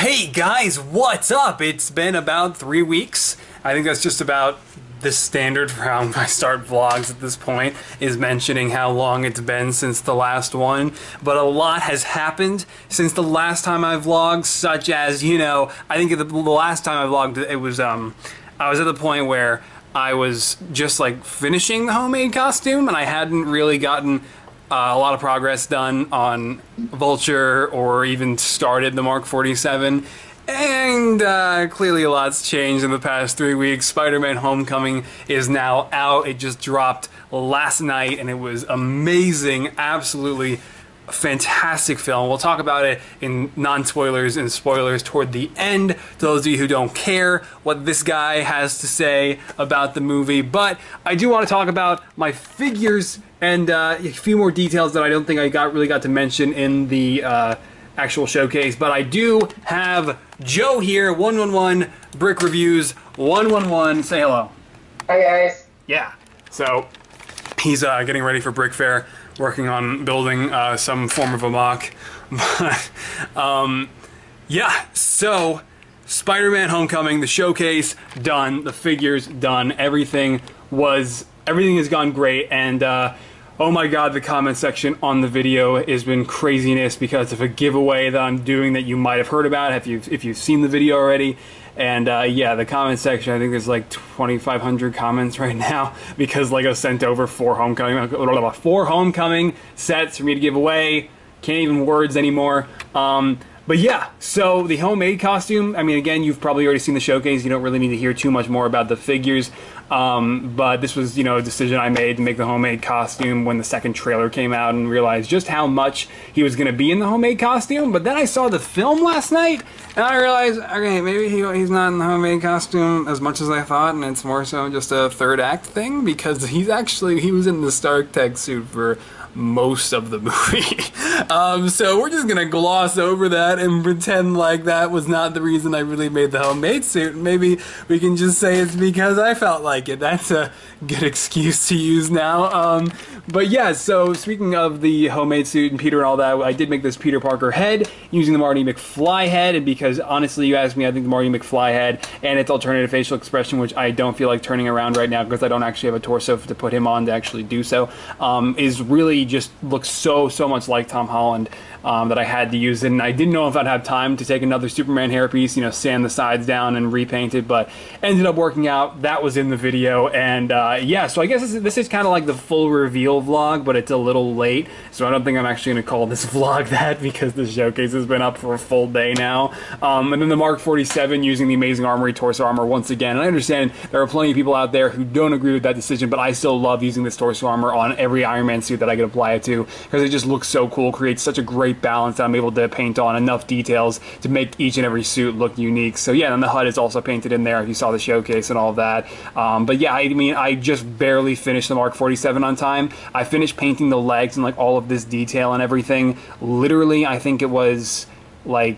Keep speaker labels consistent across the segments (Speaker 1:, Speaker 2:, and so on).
Speaker 1: Hey guys, what's up? It's been about 3 weeks. I think that's just about the standard for how I start vlogs at this point, is mentioning how long it's been since the last one. But a lot has happened since the last time I vlogged, such as, you know, I think the last time I vlogged, it was, I was at the point where I was just like finishing the homemade costume and I hadn't really gotten a lot of progress done on Vulture or even started the Mark 47. And clearly a lot's changed in the past 3 weeks. Spider-Man Homecoming is now out. It just dropped last night and it was amazing. Absolutely fantastic film. We'll talk about it in non-spoilers and spoilers toward the end, to those of you who don't care what this guy has to say about the movie. But I do want to talk about my figures and a few more details that I don't think I really got to mention in the actual showcase. But I do have Joe here, 111 Brick Reviews 111. Say hello.
Speaker 2: Hi guys.
Speaker 1: Yeah. So he's getting ready for Brick Fair, working on building some form of a mock. Yeah, so Spider-Man Homecoming, the showcase done, the figures done, everything has gone great, and oh my god, the comment section on the video has been craziness because of a giveaway that I'm doing that you might have heard about if you've seen the video already. And yeah, the comment section, I think there's like 2,500 comments right now because LEGO sent over four homecoming sets for me to give away. Can't even words anymore. But yeah, so the homemade costume, I mean, again, you've probably already seen the showcase. You don't really need to hear too much more about the figures. But this was, you know, a decision I made to make the homemade costume when the second trailer came out and realized just how much he was going to be in the homemade costume. But then I saw the film last night and I realized, okay, maybe he's not in the homemade costume as much as I thought, and it's more so just a third act thing because he was in the Stark Tech suit for most of the movie. So we're just gonna gloss over that and pretend like that was not the reason I really made the homemade suit. Maybe we can just say it's because I felt like it. That's a good excuse to use now. But yeah, so speaking of the homemade suit and Peter and all that, I did make this Peter Parker head using the Marty McFly head, and because honestly you asked me, I think the Marty McFly head and its alternative facial expression, which I don't feel like turning around right now because I don't actually have a torso to put him on to actually do so, is really just looks so much like Tom Holland, that I had to use it. And I didn't know if I'd have time to take another Superman hairpiece, you know, sand the sides down and repaint it, but ended up working out. That was in the video. And yeah, so I guess this is kind of like the full reveal vlog, but it's a little late, so I don't think I'm actually going to call this vlog that because the showcase has been up for a full day now. And then the Mark 47 using the Amazing Armory torso armor once again. And I understand there are plenty of people out there who don't agree with that decision, but I still love using this torso armor on every Iron Man suit that I can apply it to because it just looks so cool, creates such a great balance that I'm able to paint on enough details to make each and every suit look unique. So yeah, and the HUD is also painted in there if you saw the showcase and all of that. But yeah, I mean, I just barely finished the Mark 47 on time. I finished painting the legs and like all of this detail and everything. Literally, I think it was like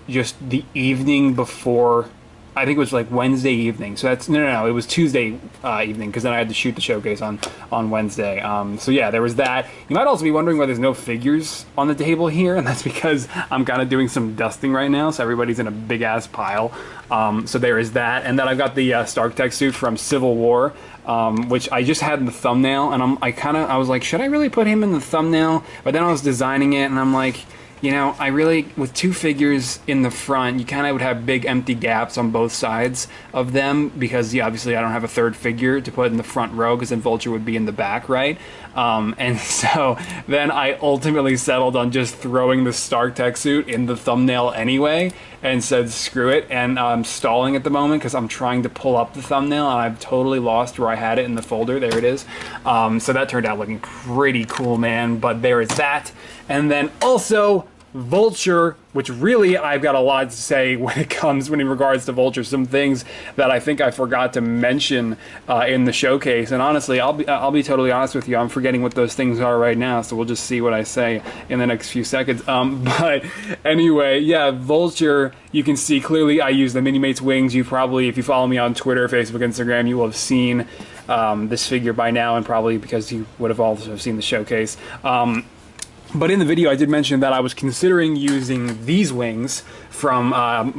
Speaker 1: just the evening before. I think it was like Wednesday evening. So that's no, it was Tuesday evening because then I had to shoot the showcase on Wednesday. So yeah, there was that. You might also be wondering why there's no figures on the table here, and that's because I'm kind of doing some dusting right now, so everybody's in a big ass pile. So there is that, and then I've got the Stark Tech suit from Civil War, which I just had in the thumbnail, and I was like, should I really put him in the thumbnail? But then I was designing it, and I'm like, you know, I really, with two figures in the front, you kind of would have big empty gaps on both sides of them because, yeah, obviously I don't have a third figure to put in the front row because then Vulture would be in the back, right? And so then I ultimately settled on just throwing the Stark Tech suit in the thumbnail anyway and said screw it, and I'm stalling at the moment because I'm trying to pull up the thumbnail and I've totally lost where I had it in the folder. There it is. So that turned out looking pretty cool, man, but there is that. And then also Vulture, which really I've got a lot to say in regards to Vulture. Some things that I think I forgot to mention in the showcase, and honestly, I'll be totally honest with you, I'm forgetting what those things are right now. So we'll just see what I say in the next few seconds. But anyway, yeah, Vulture. You can see clearly I use the Minimates wings. You probably, if you follow me on Twitter, Facebook, Instagram, you will have seen this figure by now, and probably because you would have also seen the showcase. But in the video, I did mention that I was considering using these wings from I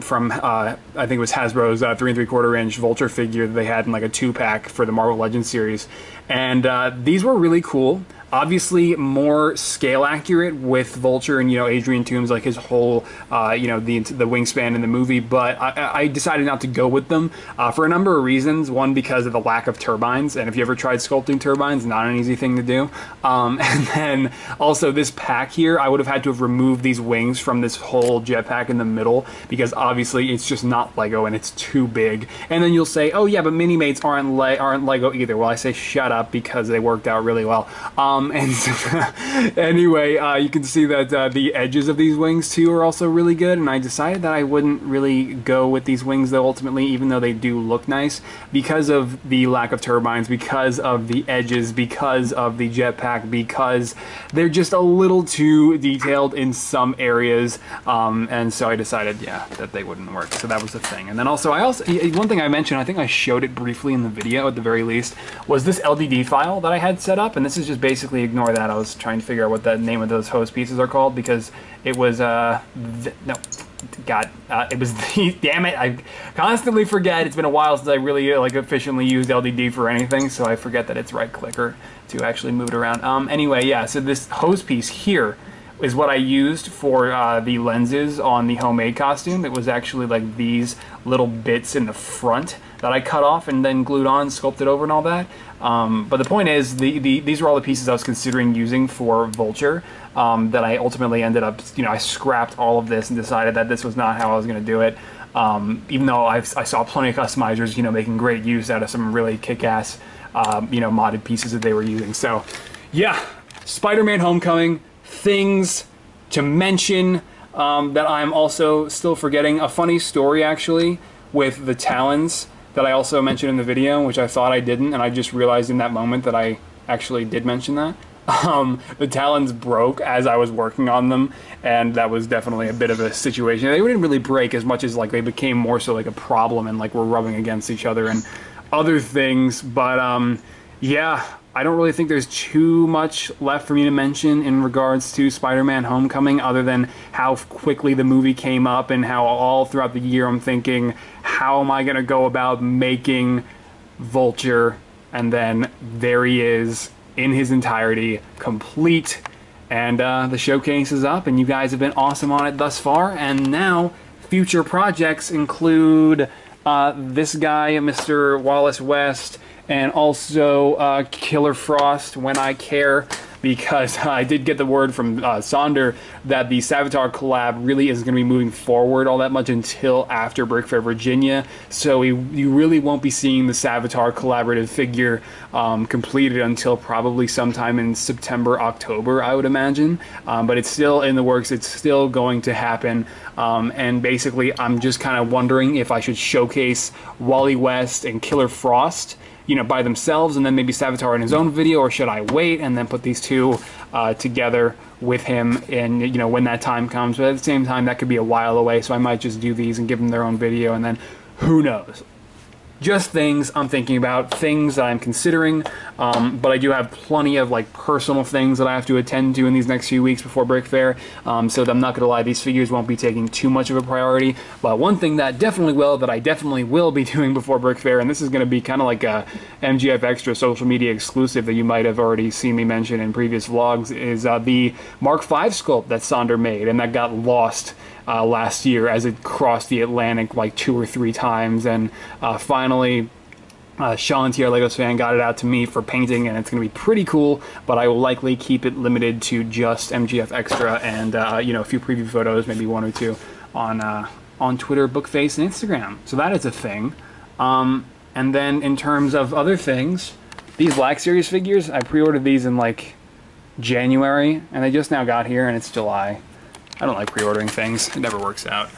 Speaker 1: think it was Hasbro's 3 3/4 inch Vulture figure that they had in like a 2-pack for the Marvel Legends series, and these were really cool. Obviously more scale accurate with Vulture and, you know, Adrian Toomes, like his whole, you know, the wingspan in the movie, but I decided not to go with them for a number of reasons. One, because of the lack of turbines, and if you ever tried sculpting turbines, not an easy thing to do. And then also this pack here, I would have had to have removed these wings from this whole jetpack in the middle, because obviously it's just not Lego and it's too big. And then you'll say, oh yeah, but Mini-Mates aren't Lego either. Well, I say shut up, because they worked out really well. And anyway, you can see that the edges of these wings too are also really good, and I decided that I wouldn't really go with these wings though ultimately, even though they do look nice, because of the lack of turbines, because of the edges, because of the jetpack, because they're just a little too detailed in some areas, and so I decided, yeah, that they wouldn't work. So that was the thing. And then also, one thing I mentioned, I think I showed it briefly in the video at the very least, was this LDD file that I had set up, and this is just basically, ignore that, I was trying to figure out what the name of those hose pieces are called, because it was, it was the, damn it, I constantly forget, it's been a while since I really, like, efficiently used LDD for anything, so I forget that it's right clicker to actually move it around. Anyway, yeah, so this hose piece here is what I used for the lenses on the homemade costume. It was actually like these little bits in the front that I cut off and then glued on, sculpted over and all that. But the point is, these were all the pieces I was considering using for Vulture, that I ultimately ended up, you know, I scrapped all of this and decided that this was not how I was going to do it. Even though I saw plenty of customizers, you know, making great use out of some really kick-ass, you know, modded pieces that they were using. So, yeah, Spider-Man Homecoming. Things to mention that I'm also still forgetting. A funny story, actually, with the Talons that I also mentioned in the video, which I thought I didn't, and I just realized in that moment that I actually did mention that. The Talons broke as I was working on them, and that was definitely a bit of a situation. They didn't really break as much as like they became more so like a problem and like we're rubbing against each other and other things, but yeah, I don't really think there's too much left for me to mention in regards to Spider-Man Homecoming, other than how quickly the movie came up and how all throughout the year I'm thinking, how am I going to go about making Vulture? And then there he is in his entirety, complete. And the showcase is up, and you guys have been awesome on it thus far. And now future projects include this guy, Mr. Wallace West, and also Killer Frost, When I Care, because I did get the word from Sonder that the Savitar collab really isn't going to be moving forward all that much until after BrickFair Virginia, so you really won't be seeing the Savitar collaborative figure completed until probably sometime in September, October, I would imagine, but it's still in the works, it's still going to happen, and basically I'm just kind of wondering if I should showcase Wally West and Killer Frost, you know, by themselves, and then maybe Savitar in his own video, or should I wait and then put these two together with him, and you know, when that time comes. But at the same time, that could be a while away, so I might just do these and give them their own video, and then who knows. Just things I'm thinking about, things that I'm considering, but I do have plenty of like personal things that I have to attend to in these next few weeks before BrickFair, so I'm not gonna lie, these figures won't be taking too much of a priority. But one thing that I definitely will be doing before BrickFair, and this is gonna be kind of like a MGF Extra social media exclusive that you might have already seen me mention in previous vlogs, is the Mark V sculpt that Sonder made and that got lost last year as it crossed the Atlantic like 2 or 3 times, and finally Sean TR Legos fan got it out to me for painting, and it's going to be pretty cool, but I will likely keep it limited to just MGF Extra and you know, a few preview photos, maybe 1 or 2 on Twitter, Bookface, and Instagram. So that is a thing. And then in terms of other things, these Black Series figures, I pre-ordered these in like January, and they just now got here, and it's July. I don't like pre-ordering things. It never works out.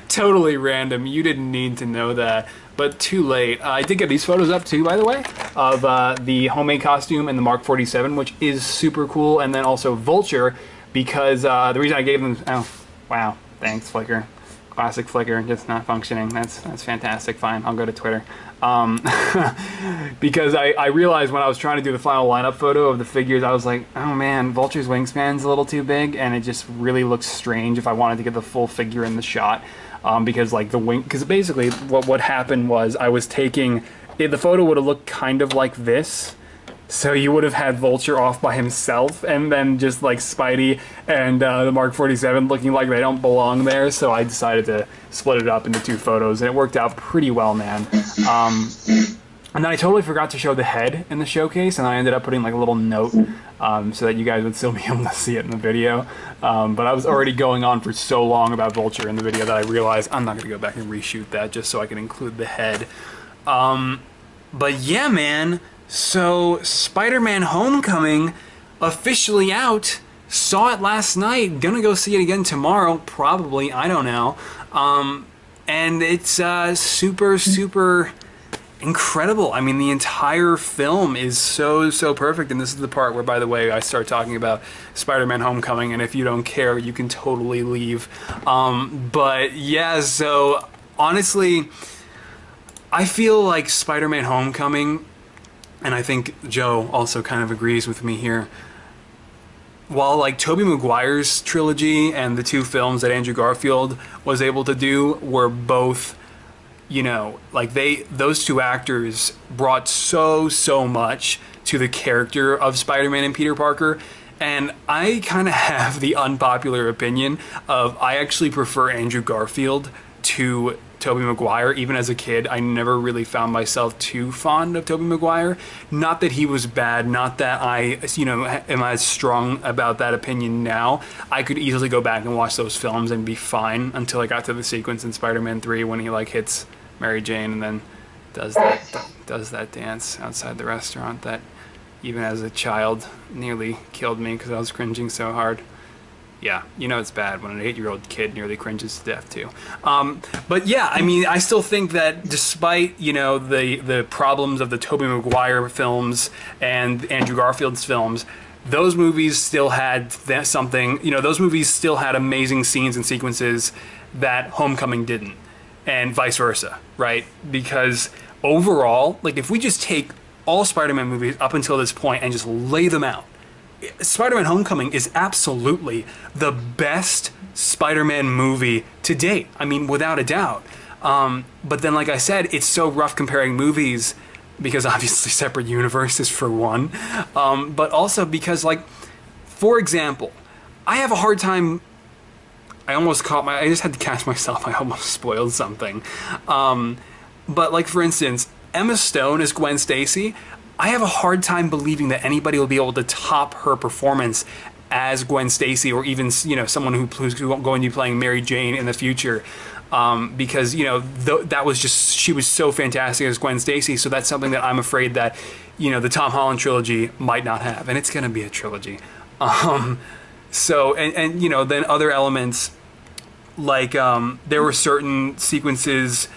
Speaker 1: Totally random. You didn't need to know that, but too late. I did get these photos up too, by the way, of the homemade costume and the Mark 47, which is super cool, and then also Vulture, because the reason I gave them... Oh, wow. Thanks, Flickr. Classic Flickr, just not functioning. That's fantastic. Fine, I'll go to Twitter. Because I realized when I was trying to do the final lineup photo of the figures, I was like, oh man, Vulture's wingspan's a little too big, and it just really looks strange if I wanted to get the full figure in the shot. Because like the wing, because basically what happened was I was taking, the photo would have looked kind of like this. So you would have had Vulture off by himself, and then just like Spidey and the Mark 47 looking like they don't belong there. So I decided to split it up into 2 photos, and it worked out pretty well, man. And then I totally forgot to show the head in the showcase, and I ended up putting like a little note so that you guys would still be able to see it in the video. But I was already going on for so long about Vulture in the video that I realized I'm not going to go back and reshoot that just so I can include the head. But yeah, man. So, Spider-Man Homecoming, officially out. Saw it last night. Gonna go see it again tomorrow, probably. I don't know. And it's super, super incredible. I mean, the entire film is so perfect. And this is the part where, by the way, I start talking about Spider-Man Homecoming. And if you don't care, you can totally leave. But yeah, so honestly, I feel like Spider-Man Homecoming, and I think Joe also kind of agrees with me here, while like Tobey Maguire's trilogy and the 2 films that Andrew Garfield was able to do were both, you know, like those 2 actors brought so much to the character of Spider-Man and Peter Parker. And I kind of have the unpopular opinion of I actually prefer Andrew Garfield to Tobey Maguire. Even as a kid, I never really found myself too fond of Tobey Maguire. Not that he was bad, not that I, you know, am as strong about that opinion now. I could easily go back and watch those films and be fine until I got to the sequence in Spider-Man 3 when he like hits Mary Jane and then does that dance outside the restaurant that even as a child nearly killed me because I was cringing so hard. Yeah, you know it's bad when an 8-year-old kid nearly cringes to death too. But yeah, I mean, I still think that despite, you know, the problems of the Tobey Maguire films and Andrew Garfield's films, those movies still had something, you know, those movies still had amazing scenes and sequences that Homecoming didn't, and vice versa, right? Because overall, like if we just take all Spider-Man movies up until this point and just lay them out, Spider-Man Homecoming is absolutely the best Spider-Man movie to date. I mean, without a doubt. But then, like I said, it's so rough comparing movies because obviously separate universes for one. But also because, like, for example, I have a hard time... I just had to catch myself. I almost spoiled something. But, like, for instance, Emma Stone as Gwen Stacy... I have a hard time believing that anybody will be able to top her performance as Gwen Stacy, or even, you know, someone who's going to be playing Mary Jane in the future, because, you know, that was just, she was so fantastic as Gwen Stacy. So that's something that I'm afraid that, you know, the Tom Holland trilogy might not have, and it's going to be a trilogy. So and you know, then other elements like there were certain sequences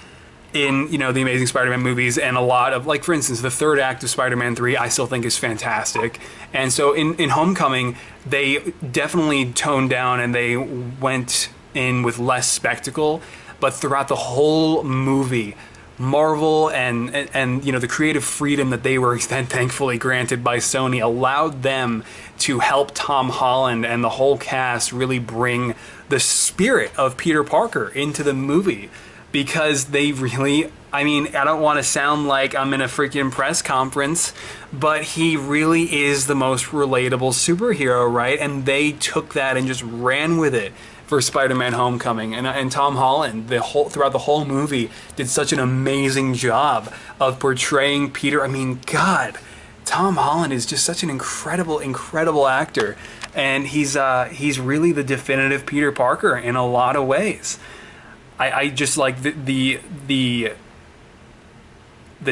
Speaker 1: in, you know, the Amazing Spider-Man movies, and a lot of, like, for instance, the 3rd act of Spider-Man 3 I still think is fantastic. And so in Homecoming, they definitely toned down and they went in with less spectacle, but throughout the whole movie, Marvel and you know, the creative freedom that they were then thankfully granted by Sony allowed them to help Tom Holland and the whole cast really bring the spirit of Peter Parker into the movie. Because they really, I mean, I don't want to sound like I'm in a freaking press conference, but he really is the most relatable superhero, right? And they took that and just ran with it for Spider-Man Homecoming. And Tom Holland, throughout the whole movie, did such an amazing job of portraying Peter. I mean, God, Tom Holland is just such an incredible actor. And he's really the definitive Peter Parker in a lot of ways. I just like the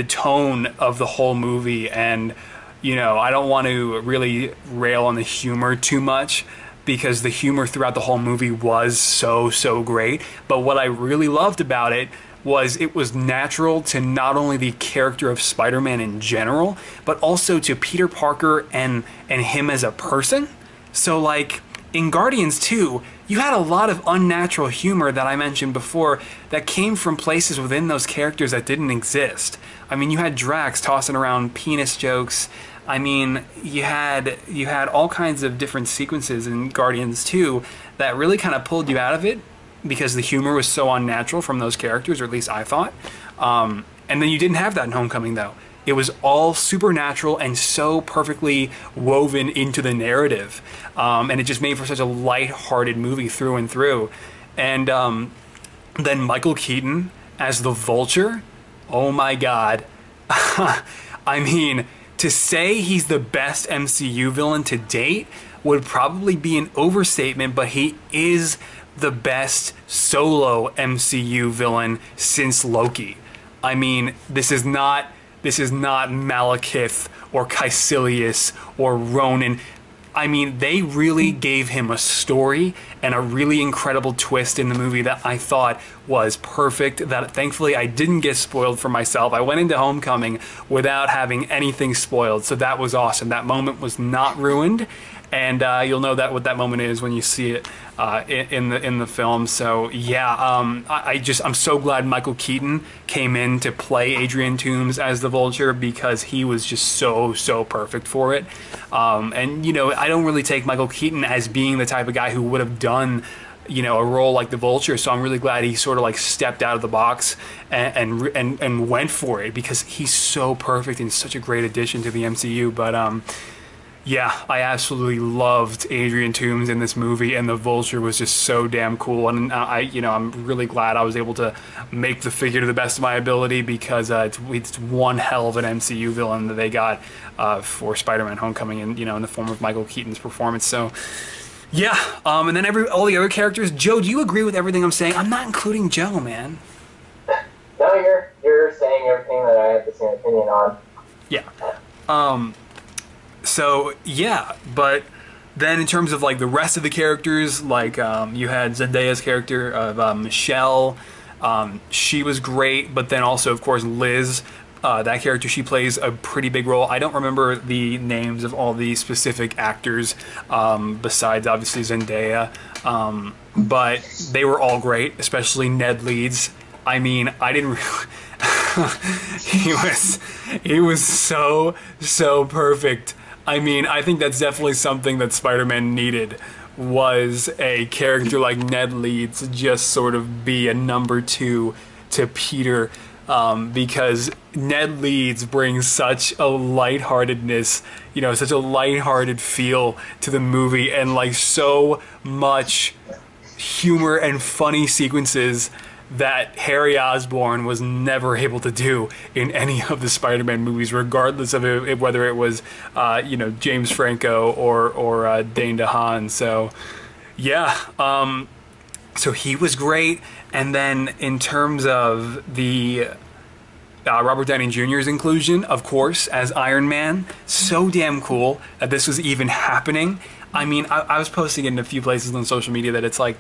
Speaker 1: tone of the whole movie, and, you know, I don't want to really rail on the humor too much because the humor throughout the whole movie was so great. But what I really loved about it was natural to not only the character of Spider-Man in general, but also to Peter Parker and him as a person. So, like, in Guardians 2, you had a lot of unnatural humor that I mentioned before that came from places within those characters that didn't exist. I mean, you had Drax tossing around penis jokes. I mean, you had all kinds of different sequences in Guardians 2 that really kind of pulled you out of it because the humor was so unnatural from those characters, or at least I thought. And then you didn't have that in Homecoming, though. It was all supernatural and so perfectly woven into the narrative. And it just made for such a light-hearted movie through and through. And then Michael Keaton as the Vulture, oh my God. I mean, to say he's the best MCU villain to date would probably be an overstatement, but he is the best solo MCU villain since Loki. I mean, this is not Malekith or Caecilius or Ronan. I mean, they really gave him a story and a really incredible twist in the movie that I thought was perfect, that thankfully I didn't get spoiled for myself. I went into Homecoming without having anything spoiled, so that was awesome. That moment was not ruined, and you'll know that what that moment is when you see it in the film. So yeah, I'm so glad Michael Keaton came in to play Adrian Toomes as the Vulture, because he was just so perfect for it. And you know, I don't really take Michael Keaton as being the type of guy who would have done, you know, a role like the Vulture, so I'm really glad he sort of like stepped out of the box and went for it, because he's so perfect and such a great addition to the MCU. But yeah, I absolutely loved Adrian Toomes in this movie, and the Vulture was just so damn cool. And I'm really glad I was able to make the figure to the best of my ability, because it's one hell of an MCU villain that they got for Spider-Man: Homecoming, and in the form of Michael Keaton's performance. So yeah, and then all the other characters. Joe, do you agree with everything I'm saying? I'm not including Joe, man.
Speaker 2: No, you're saying everything that I have the same opinion on.
Speaker 1: Yeah. So yeah, but then in terms of like the rest of the characters, like you had Zendaya's character of Michelle. She was great, but then also of course Liz, that character, she plays a pretty big role. I don't remember the names of all the specific actors besides obviously Zendaya, but they were all great, especially Ned Leeds. I mean, I didn't really he was so perfect. I mean, I think that's definitely something that Spider-Man needed, was a character like Ned Leeds just sort of be a number two to Peter, because Ned Leeds brings such a lightheartedness, such a lighthearted feel to the movie, and like so much humor and funny sequences that Harry Osborn was never able to do in any of the Spider-Man movies, regardless of whether it was, James Franco or Dane DeHaan. So, yeah, so he was great. And then in terms of the Robert Downey Jr.'s inclusion, of course, as Iron Man, so damn cool that this was even happening. I mean, I was posting it in a few places on social media that it's like,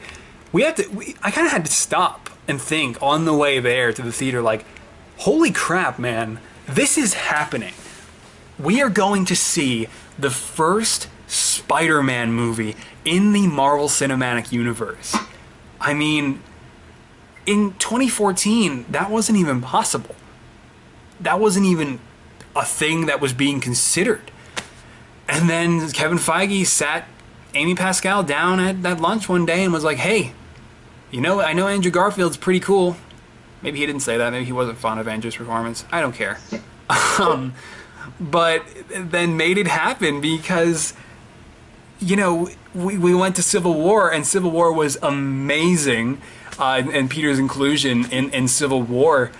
Speaker 1: I kind of had to stop and think on the way there to the theater, like, holy crap, man, this is happening. We are going to see the first Spider-Man movie in the Marvel Cinematic Universe. I mean, in 2014, that wasn't even possible. That wasn't even a thing that was being considered. And then Kevin Feige sat Amy Pascal down at lunch one day and was like, hey, I know Andrew Garfield's pretty cool. Maybe he didn't say that. Maybe he wasn't fond of Andrew's performance. I don't care. But then made it happen because, we went to Civil War, and Civil War was amazing, and Peter's inclusion in Civil War.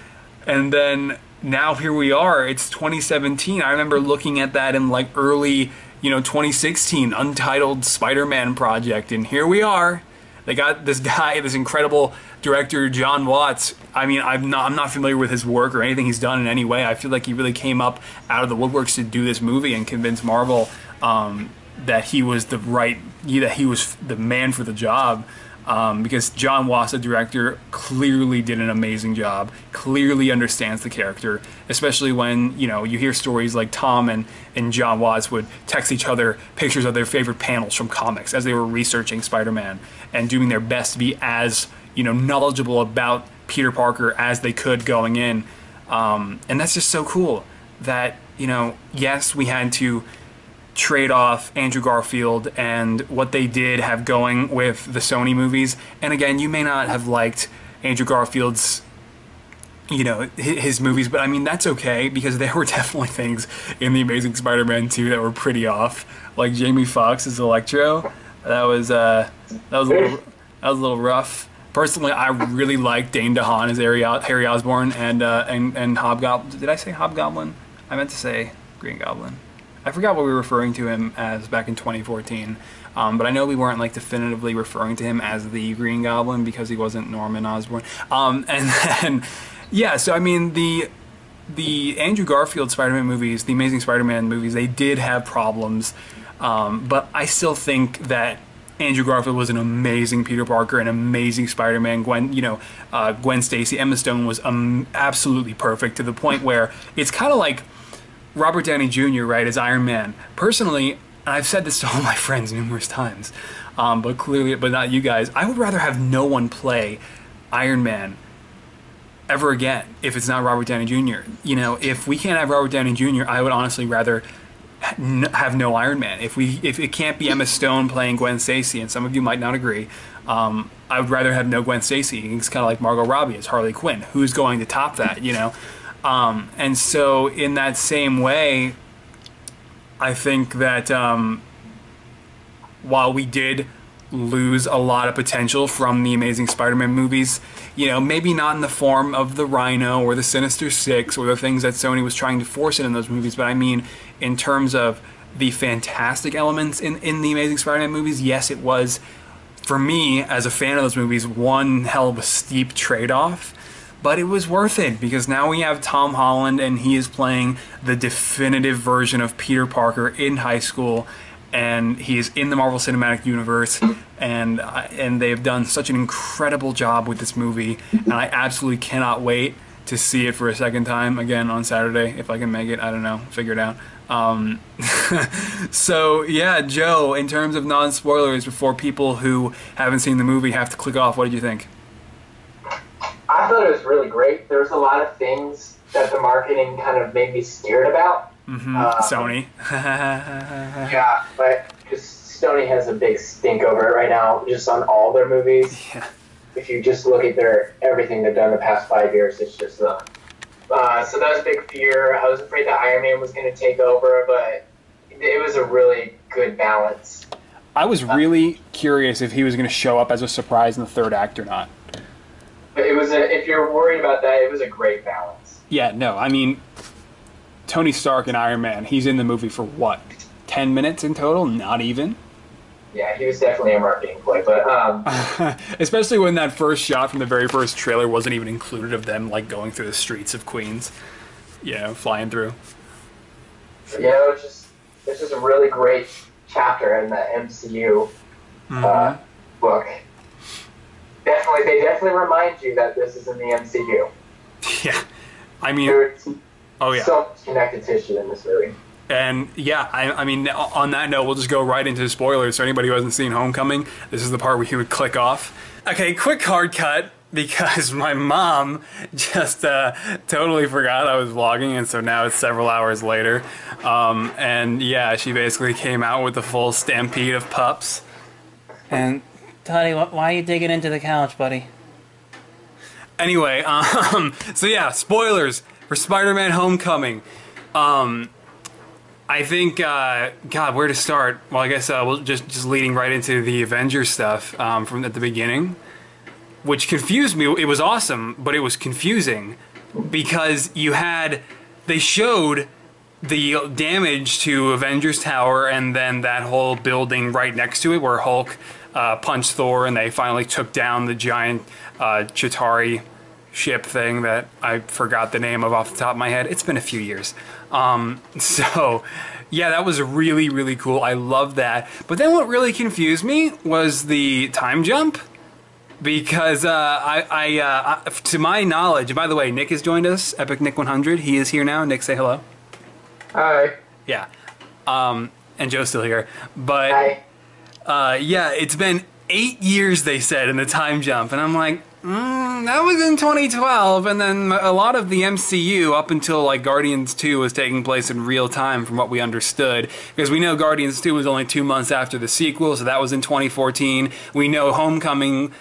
Speaker 1: And then now here we are. It's 2017. I remember looking at that in like early, 2016, Untitled Spider-Man project, and here we are. They got this guy, this incredible director, John Watts. I mean, I'm not familiar with his work or anything he's done in any way. I feel like he really came up out of the woodworks to do this movie and convince Marvel that he was the man for the job. because John Watts, the director, clearly did an amazing job, clearly understands the character, especially when, you know, you hear stories like Tom and John Watts would text each other pictures of their favorite panels from comics as they were researching Spider-Man and doing their best to be as, you know, knowledgeable about Peter Parker as they could going in. And that's just so cool that, you know, yes, we had to trade off Andrew Garfield and what they did have going with the Sony movies. And again, you may not have liked Andrew Garfield's, you know, his movies, but I mean, that's okay, because there were definitely things in The Amazing Spider-Man 2 that were pretty off. Like Jamie Foxx's Electro. That was a little rough. Personally, I really liked Dane DeHaan as Harry Osborn and Hobgoblin. Did I say Hobgoblin? I meant to say Green Goblin. I forgot what we were referring to him as back in 2014, but I know we weren't like definitively referring to him as the Green Goblin because he wasn't Norman Osborn. And then, yeah, so I mean the Andrew Garfield Spider-Man movies, the Amazing Spider-Man movies, they did have problems, but I still think that Andrew Garfield was an amazing Peter Parker, an amazing Spider-Man. Gwen Stacy, Emma Stone was absolutely perfect, to the point where it's kind of like Robert Downey Jr., right, as Iron Man. Personally, and I've said this to all my friends numerous times, but not you guys, I would rather have no one play Iron Man ever again if it's not Robert Downey Jr. You know, if we can't have Robert Downey Jr., I would honestly rather have no Iron Man. If it can't be Emma Stone playing Gwen Stacy, and some of you might not agree, I would rather have no Gwen Stacy. It's kind of like Margot Robbie as Harley Quinn. Who's going to top that, you know? And so in that same way, I think that while we did lose a lot of potential from the Amazing Spider-Man movies, you know, maybe not in the form of the Rhino or the Sinister Six or the things that Sony was trying to force in those movies, but I mean in terms of the fantastic elements in the Amazing Spider-Man movies, yes, it was, for me as a fan of those movies, one hell of a steep trade-off. But it was worth it, because now we have Tom Holland and he is playing the definitive version of Peter Parker in high school, and he is in the Marvel Cinematic Universe, and they have done such an incredible job with this movie, and I absolutely cannot wait to see it for a second time again on Saturday, if I can make it. I don't know, figure it out. So yeah, Joe, in terms of non-spoilers, before people who haven't seen the movie have to click off, what did you think?
Speaker 2: I thought it was really great. There was a lot of things that the marketing kind of made me scared about.
Speaker 1: Sony.
Speaker 2: Yeah, but just Sony has a big stink over it right now, just on all their movies.
Speaker 1: Yeah.
Speaker 2: If you just look at everything they've done the past 5 years, it's just so that was a big fear. I was afraid that Iron Man was going to take over, but it was a really good balance.
Speaker 1: I was really curious if he was going to show up as a surprise in the third act or not.
Speaker 2: But if you're worried about that, it was a great balance.
Speaker 1: Yeah, no, I mean, Tony Stark and Iron Man, he's in the movie for what, 10 minutes in total? Not even?
Speaker 2: Yeah, he was definitely a marketing play, but
Speaker 1: especially when that first shot from the very first trailer wasn't even included of them like going through the streets of Queens, you know, flying through.
Speaker 2: You know, it's just a really great chapter in the MCU book. They definitely remind you that this is in the MCU.
Speaker 1: Yeah, I mean, oh yeah,
Speaker 2: so much connected tissue in this movie.
Speaker 1: And yeah, I mean, on that note, we'll just go right into spoilers. So anybody who hasn't seen Homecoming, this is the part where you would click off. Okay, quick hard cut, because my mom just totally forgot I was vlogging, and so now it's several hours later. And yeah, she basically came out with the full stampede of pups. And
Speaker 3: Toddy, why are you digging into the couch, buddy?
Speaker 1: Anyway, so yeah, spoilers for Spider-Man Homecoming. I think, God, where to start? Well, I guess we'll just leading right into the Avengers stuff from at the beginning, which confused me. It was awesome, but it was confusing because they showed the damage to Avengers Tower and then that whole building right next to it where Hulk punched Thor and they finally took down the giant Chitauri ship thing that I forgot the name of off the top of my head. It's been a few years. So yeah, that was really, really cool. I love that. But then what really confused me was the time jump. because to my knowledge, and by the way, Nick has joined us, Epic Nick 100. He is here now. Nick, say hello.
Speaker 2: Hi.
Speaker 1: Yeah. And Joe's still here. But,
Speaker 2: Hi.
Speaker 1: yeah, it's been 8 years, they said, in the time jump. And I'm like, that was in 2012. And then a lot of the MCU, up until, like, Guardians 2 was taking place in real time, from what we understood. Because we know Guardians 2 was only 2 months after the sequel, so that was in 2014. We know Homecoming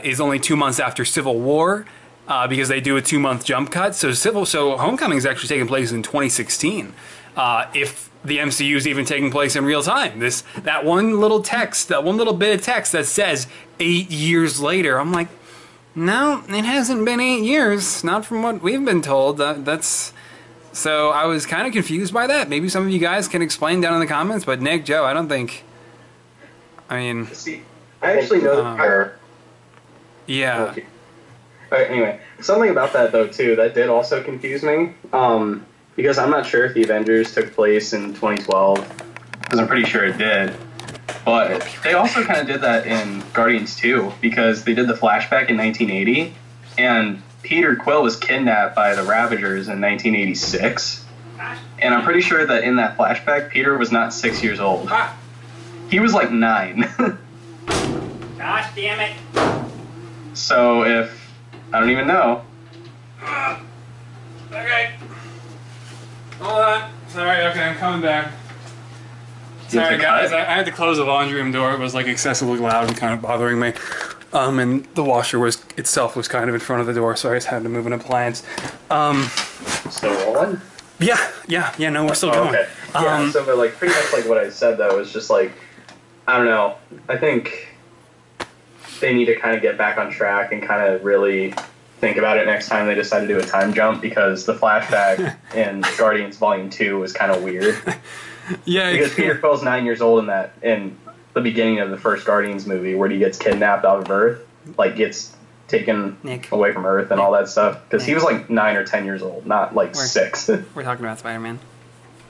Speaker 1: is only 2 months after Civil War. Because they do a 2-month jump cut, so Homecoming is actually taking place in 2016. If the MCU is even taking place in real time, that one little bit of text that says 8 years later, I'm like, no, it hasn't been 8 years, not from what we've been told. So I was kind of confused by that. Maybe some of you guys can explain down in the comments, but Nick, Joe, I don't think. I mean,
Speaker 4: see, I actually know the power.
Speaker 1: Yeah.
Speaker 4: Okay. Anyway, something about that though too that did also confuse me, because I'm not sure if the Avengers took place in 2012, because I'm pretty sure it did. But they also kind of did that in Guardians 2, because they did the flashback in 1980, and Peter Quill was kidnapped by the Ravagers in 1986, and I'm pretty sure that in that flashback, Peter was not 6 years old. He was like 9.
Speaker 3: Gosh damn it.
Speaker 4: So if I don't even know.
Speaker 1: Okay. Hold on. Sorry, okay, I'm coming back. Sorry, guys, I had to close the laundry room door. It was, like, excessively loud and kind of bothering me. And the washer itself was kind of in front of the door, so I just had to move an appliance.
Speaker 4: Still rolling?
Speaker 1: Yeah, no, we're still going.
Speaker 4: Okay. Yeah, so, but, like, pretty much like what I said, though, is just, like, I don't know. I think they need to kind of get back on track and kind of really think about it next time they decide to do a time jump, because the flashback in Guardians Volume 2 was kind of weird.
Speaker 1: Yeah,
Speaker 4: because Peter Quill's 9 years old in the beginning of the first Guardians movie, where he gets kidnapped out of Earth, like gets taken away from Earth and all that stuff, because he was like 9 or 10 years old, not like 6.
Speaker 1: We're talking about Spider-Man.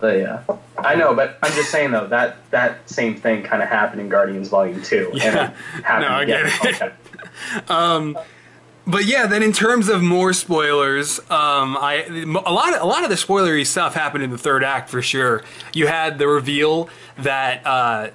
Speaker 4: But yeah, I know, but I'm just saying though that same thing kind of happened in Guardians Volume 2.
Speaker 1: Yeah,
Speaker 4: and it happened
Speaker 1: I
Speaker 4: again.
Speaker 1: get it. But yeah, then in terms of more spoilers, a lot of the spoilery stuff happened in the third act for sure. You had the reveal that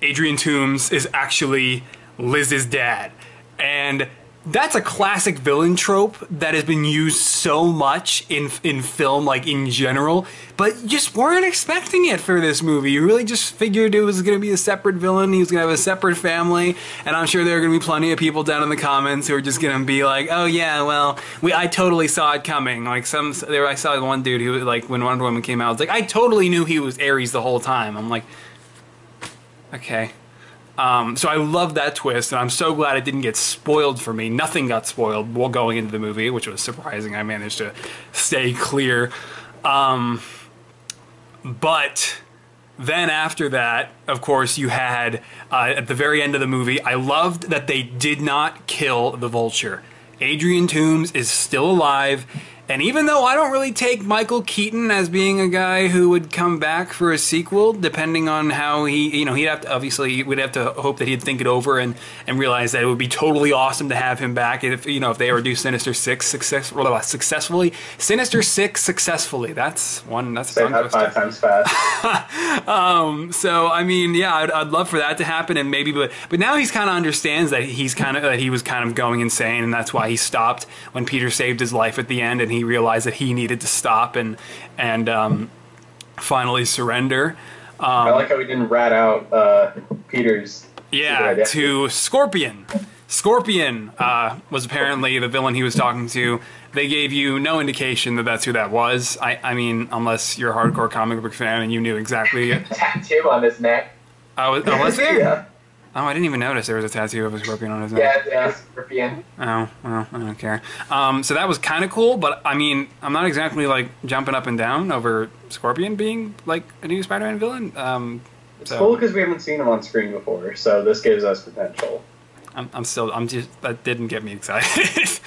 Speaker 1: Adrian Toomes is actually Liz's dad, and that's a classic villain trope that has been used so much in film, like in general, but you just weren't expecting it for this movie. You really just figured it was going to be a separate villain, he was going to have a separate family, and I'm sure there are going to be plenty of people down in the comments who are just going to be like, oh yeah, well, I totally saw it coming. Like I saw one dude who, like, when Wonder Woman came out, was like, I totally knew he was Ares the whole time. I'm like, okay. So I love that twist, and I'm so glad it didn't get spoiled for me. Nothing got spoiled while going into the movie, which was surprising. I managed to stay clear. But then after that, of course, you had, at the very end of the movie, I loved that they did not kill the Vulture. Adrian Toomes is still alive. And even though I don't really take Michael Keaton as being a guy who would come back for a sequel, depending on how we'd have to hope that he'd think it over and realize that it would be totally awesome to have him back if they ever do Sinister Six successfully. Sinister Six successfully. That's a tongue twister.
Speaker 4: 5 times fast.
Speaker 1: So I mean, yeah, I'd love for that to happen, and maybe, but now he's kind of understands that he was kind of going insane, and that's why he stopped when Peter saved his life at the end, and he realized that he needed to stop and finally surrender.
Speaker 4: I like how we didn't rat out Peter's.
Speaker 1: Yeah, to Scorpion. Scorpion was apparently the villain he was talking to. They gave you no indication that that's who that was. I mean, unless you're a hardcore comic book fan and you knew exactly.
Speaker 2: Tattoo on his neck.
Speaker 1: Was there?
Speaker 2: Yeah.
Speaker 1: Oh, I didn't even notice there was a tattoo of a scorpion on his neck.
Speaker 2: Yeah, scorpion.
Speaker 1: Oh, well, I don't care. So that was kind of cool, but I mean, I'm not exactly like jumping up and down over Scorpion being like a new Spider-Man villain.
Speaker 4: It's cool because we haven't seen him on screen before, so this gives us potential.
Speaker 1: that didn't get me excited.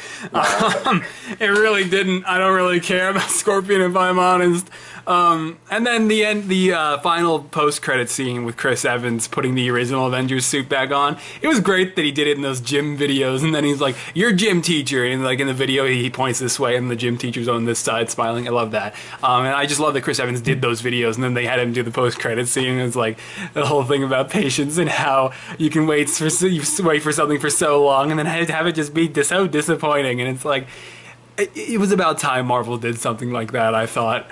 Speaker 1: It really didn't. I don't really care about Scorpion, if I'm honest. And then the final post-credit scene with Chris Evans putting the original Avengers suit back on. It was great that he did it in those gym videos, and then he's like, "You're gym teacher," and like in the video he points this way, and the gym teacher's on this side smiling. I love that, and I just love that Chris Evans did those videos, and then they had him do the post-credit scene. And it's like the whole thing about patience and how you can wait for something for so long, and then have it just be so disappointing. And it's like, it was about time Marvel did something like that, I thought.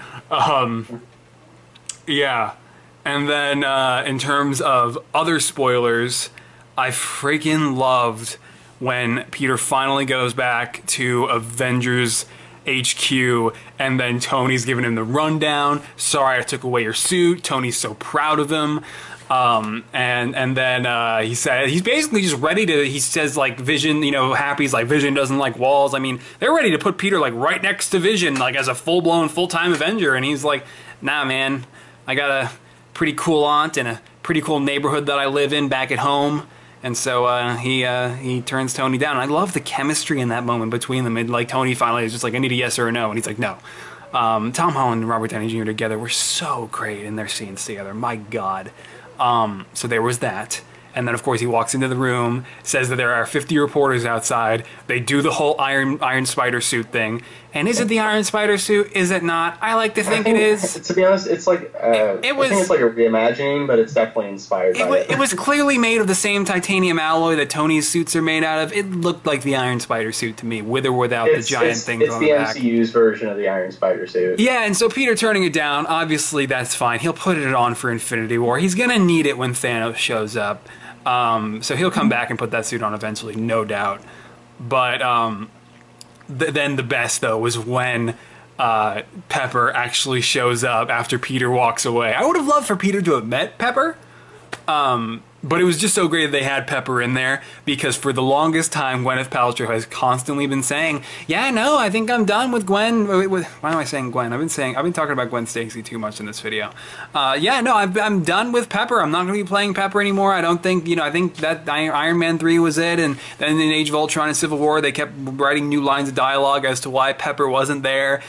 Speaker 1: Yeah. And then in terms of other spoilers, I freaking loved when Peter finally goes back to Avengers HQ, and then Tony's giving him the rundown. "Sorry I took away your suit." Tony's so proud of him. And then he said he's basically just ready to. He says like Vision, Happy's like, "Vision doesn't like walls." I mean, they're ready to put Peter like right next to Vision, like as a full-blown, full-time Avenger, and he's like, "Nah, man, I got a pretty cool aunt and a pretty cool neighborhood that I live in back at home." And so he turns Tony down. And I love the chemistry in that moment between them. And like Tony finally is just like, "I need a yes or a no," and he's like, "No." Tom Holland and Robert Downey Jr. together were so great in their scenes together. My God. So there was that. And then, of course, he walks into the room, says that there are 50 reporters outside. They do the whole Iron Spider suit thing. And is it the Iron Spider suit? Is it not? I like to think it is.
Speaker 4: To be honest, it's like I think it's like a reimagining, but it's definitely inspired by it.
Speaker 1: It was clearly made of the same titanium alloy that Tony's suits are made out of. It looked like the Iron Spider suit to me, with or without the giant thing on the back.
Speaker 4: It's the MCU's version of the Iron Spider suit.
Speaker 1: Yeah, and so Peter turning it down, obviously that's fine. He'll put it on for Infinity War. He's going to need it when Thanos shows up. So he'll come back and put that suit on eventually, no doubt. But then the best, though, was when Pepper actually shows up after Peter walks away. I would have loved for Peter to have met Pepper. But it was just so great that they had Pepper in there, because for the longest time, Gwyneth Paltrow has constantly been saying, "Yeah, no, I think I'm done with Gwen." Why am I saying Gwen? I've been talking about Gwen Stacy too much in this video. Yeah, no, I'm done with Pepper. I'm not going to be playing Pepper anymore. I don't think, I think that Iron Man 3 was it, and then in Age of Ultron and Civil War, they kept writing new lines of dialogue as to why Pepper wasn't there,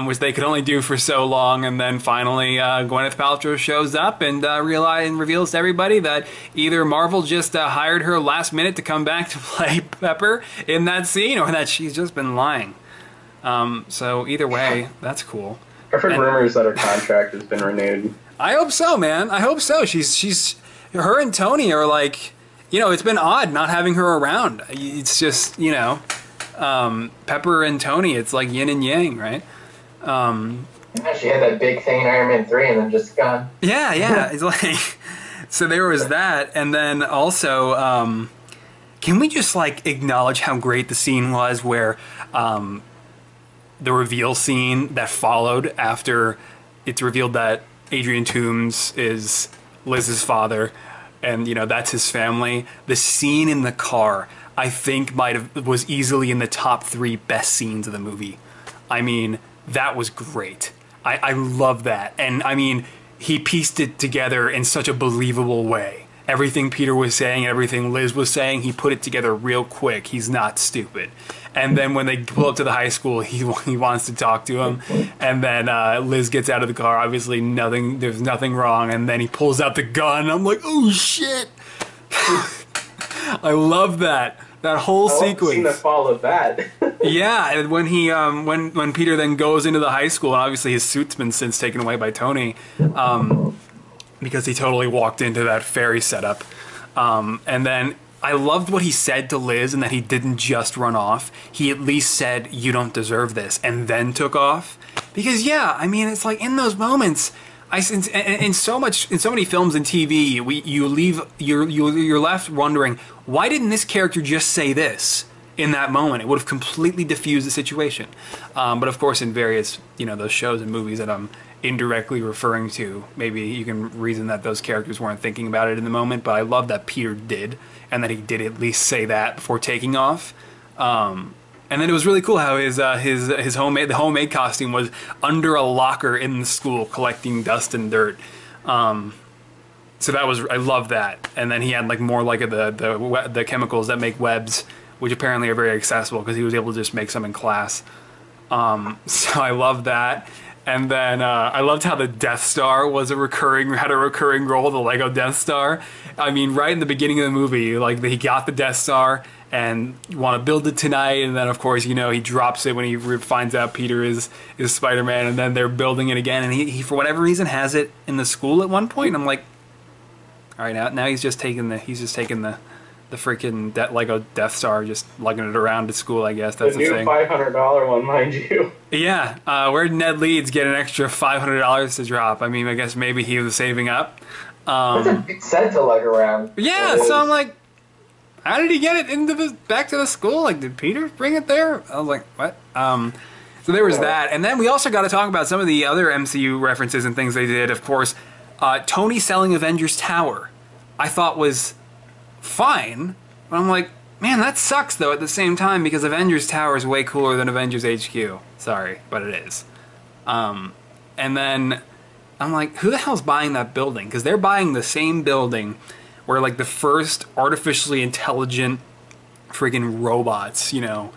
Speaker 1: which they could only do for so long, and then finally Gwyneth Paltrow shows up and reveals to everybody that either Marvel just hired her last minute to come back to play Pepper in that scene, or that she's just been lying. So either way, that's cool.
Speaker 4: I've heard rumors that her contract has been renewed.
Speaker 1: I hope so, man. I hope so. Her and Tony are like, it's been odd not having her around. It's just, Pepper and Tony, it's like yin and yang, right?
Speaker 2: She had that big thing in Iron Man 3 and then just gone.
Speaker 1: Yeah. It's like... So there was that, and then also, can we just like acknowledge how great the scene was where the reveal scene that followed after it's revealed that Adrian Toomes is Liz's father, and that's his family. The scene in the car, I think, was easily in the top 3 best scenes of the movie. I mean, that was great. I love that, and I mean, he pieced it together in such a believable way. Everything Peter was saying, everything Liz was saying, he put it together real quick. He's not stupid. And then when they pull up to the high school, he wants to talk to him. And then Liz gets out of the car. Obviously, there's nothing wrong. And then he pulls out the gun. I'm like, oh shit! I love that. That whole sequence.
Speaker 4: Scene that followed that.
Speaker 1: Yeah, and when he when Peter then goes into the high school, and obviously his suit's been since taken away by Tony, because he totally walked into that fairy setup. And then I loved what he said to Liz, and that he didn't just run off. He at least said, "You don't deserve this," and then took off. Because yeah, I mean, it's like in those moments. In so many films and TV, you're left wondering, why didn't this character just say this in that moment? It would have completely diffused the situation. But of course, in various those shows and movies that I'm indirectly referring to, maybe you can reason that those characters weren't thinking about it in the moment. But I love that Peter did, and that he did at least say that before taking off. And then it was really cool how his homemade costume was under a locker in the school collecting dust and dirt. So that was, I love that. And then he had like more like the chemicals that make webs, which apparently are very accessible because he was able to just make some in class. So I love that. And then I loved how the Death Star had a recurring role, the Lego Death Star. I mean, right in the beginning of the movie, like he got the Death Star and you want to build it tonight, and then of course, you know, he drops it when he finds out Peter is Spider-Man, and then they're building it again, and he for whatever reason has it in the school at one point, and I'm like, all right, now he's just taking the freaking Lego Death Star, just lugging it around to school, I guess. That's the
Speaker 4: new
Speaker 1: thing.
Speaker 4: $500 one, mind you.
Speaker 1: Yeah, where did Ned Leeds get an extra $500 to drop? I mean, I guess maybe he was saving up.
Speaker 2: That's a big set to lug around.
Speaker 1: Yeah, so I'm like, how did he get it back to the school? Like, did Peter bring it there? I was like, what? So there was that. And then we also got to talk about some of the other MCU references and things they did. Of course, Tony selling Avengers Tower, I thought was fine. But I'm like, man, that sucks, though, at the same time, because Avengers Tower is way cooler than Avengers HQ. Sorry, but it is. And then I'm like, who the hell's buying that building? Because they're buying the same building where, like, the first artificially intelligent friggin' robots, you know,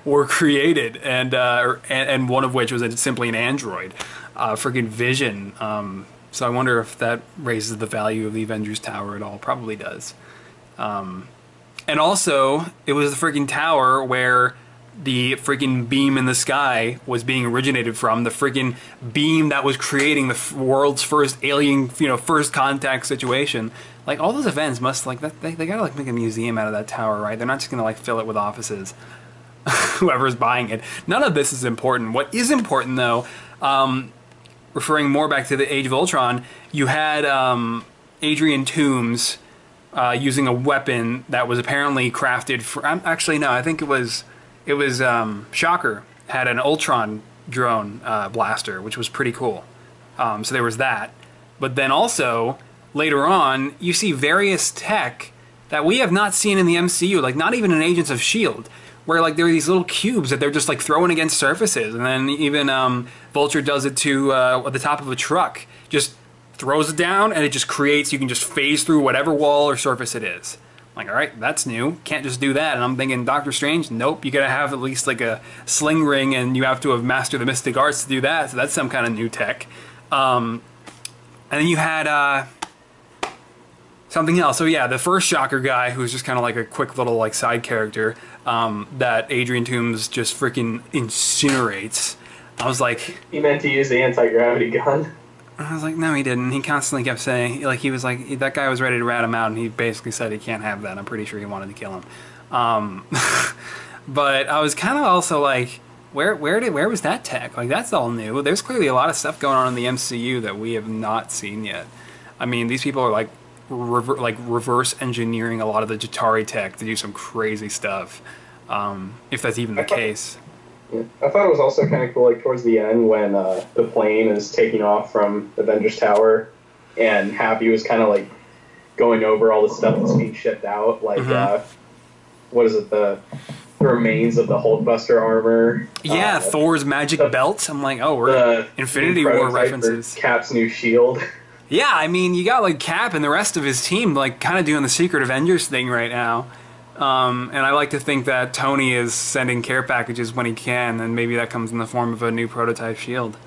Speaker 1: were created, and one of which was simply an android, friggin' Vision. So I wonder if that raises the value of the Avengers Tower at all. Probably does. And also, it was the friggin' tower where the freaking beam in the sky was being originated from, the freaking beam that was creating the world's first alien, you know, first contact situation. Like, all those events must, like, they gotta, like, make a museum out of that tower, right? They're not just gonna, like, fill it with offices. Whoever's buying it. None of this is important. What is important, though, referring more back to the Age of Ultron, you had Adrian Toomes using a weapon that was apparently crafted for... actually, no, I think it was Shocker had an Ultron drone blaster, which was pretty cool. So there was that. But then also, later on, you see various tech that we have not seen in the MCU, like not even in Agents of S.H.I.E.L.D., where like there are these little cubes that they're just like throwing against surfaces, and then even Vulture does it to at the top of a truck, just throws it down, and it just creates, you can just phase through whatever wall or surface it is. Like, all right, that's new. Can't just do that. And I'm thinking, Doctor Strange, nope, you gotta have at least like a sling ring, and you have to have mastered the mystic arts to do that. So that's some kind of new tech. And then you had something else. So yeah, the first Shocker guy, who's just kind of like a quick little like side character that Adrian Toomes just freaking incinerates. I was like,
Speaker 4: he meant to use the anti-gravity gun.
Speaker 1: I was like, no, he didn't. He constantly kept saying, like, he was like, that guy was ready to rat him out, and he basically said he can't have that. I'm pretty sure he wanted to kill him. But I was kind of also like, where was that tech? Like, that's all new. There's clearly a lot of stuff going on in the MCU that we have not seen yet. I mean, these people are like reverse engineering a lot of the Jatari tech to do some crazy stuff, if that's even the case.
Speaker 4: Yeah. I thought it was also kind of cool, like towards the end when the plane is taking off from Avengers Tower, and Happy was kind of like going over all the stuff that's being shipped out, like what is it, the remains of the Hulkbuster armor.
Speaker 1: Yeah, Thor's magic belt. I'm like, oh, we're Infinity War references.
Speaker 4: Cap's new shield.
Speaker 1: Yeah, I mean, you got like Cap and the rest of his team like kind of doing the Secret Avengers thing right now. And I like to think that Tony is sending care packages when he can, and maybe that comes in the form of a new prototype shield.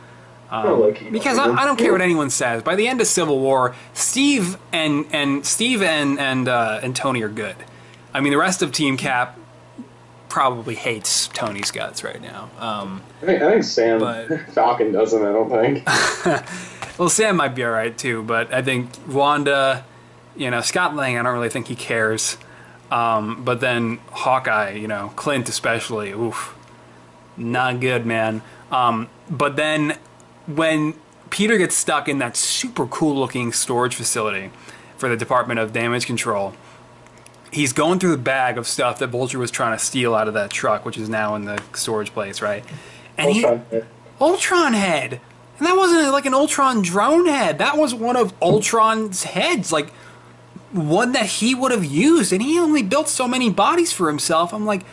Speaker 1: Because I don't care what anyone says. By the end of Civil War, Steve and Tony are good. I mean, the rest of Team Cap probably hates Tony's guts right now.
Speaker 4: I think Sam Falcon doesn't. I don't think.
Speaker 1: Well, Sam might be all right too, but I think Wanda, you know, Scott Lang, I don't really think he cares. But then Hawkeye, you know, Clint especially, oof, not good, man. But then when Peter gets stuck in that super cool looking storage facility for the Department of Damage Control, he's going through the bag of stuff that Vulture was trying to steal out of that truck, which is now in the storage place, right? And Ultron head. And that wasn't like an Ultron drone head. That was one of Ultron's heads, like one that he would have used, and he only built so many bodies for himself. I'm like,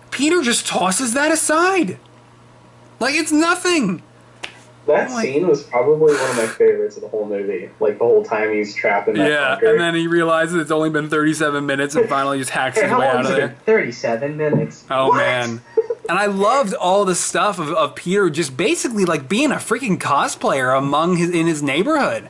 Speaker 1: Peter just tosses that aside. Like, it's nothing.
Speaker 4: That
Speaker 1: Like-
Speaker 4: scene was probably one of my favorites of the whole movie. Like, the whole time he's trapped in that
Speaker 1: Yeah,
Speaker 4: bunker.
Speaker 1: and then he realizes it's only been 37 minutes and finally just hacks
Speaker 4: Hey,
Speaker 1: his
Speaker 4: how
Speaker 1: way
Speaker 4: long
Speaker 1: out
Speaker 4: has
Speaker 1: of
Speaker 4: it
Speaker 1: there.
Speaker 4: been? 37 minutes.
Speaker 1: Oh,
Speaker 4: What?
Speaker 1: man. And I loved all the stuff of Peter just basically like being a freaking cosplayer in his neighborhood.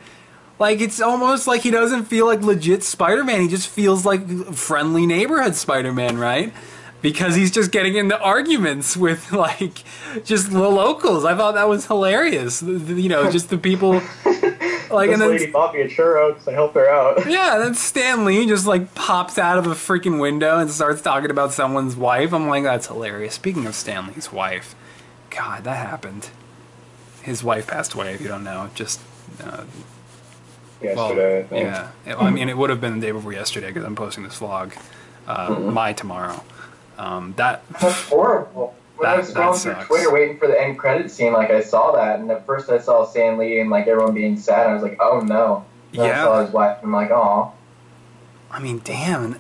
Speaker 1: Like, it's almost like he doesn't feel like legit Spider-Man. He just feels like friendly neighborhood Spider-Man, right? Because he's just getting into arguments with, like, just the locals. I thought that was hilarious. You know, just the people... Like,
Speaker 4: This
Speaker 1: and then,
Speaker 4: lady bought me a churro because I helped her out.
Speaker 1: yeah, and then Stan Lee just, like, pops out of a freaking window and starts talking about someone's wife. I'm like, that's hilarious. Speaking of Stan Lee's wife, God, that happened. His wife passed away, if you don't know. Just...
Speaker 4: Yesterday, I think.
Speaker 1: yeah. I mean, it would have been the day before yesterday because I'm posting this vlog my tomorrow. That
Speaker 2: That's horrible. When I was
Speaker 1: That
Speaker 2: going through
Speaker 1: sucks.
Speaker 2: Twitter waiting for the end credit scene, like I saw that, and at first I saw Stan Lee and like everyone being sad. I was like, oh no. And
Speaker 1: Yeah.
Speaker 2: I saw his wife, and I'm like, oh.
Speaker 1: I mean, damn,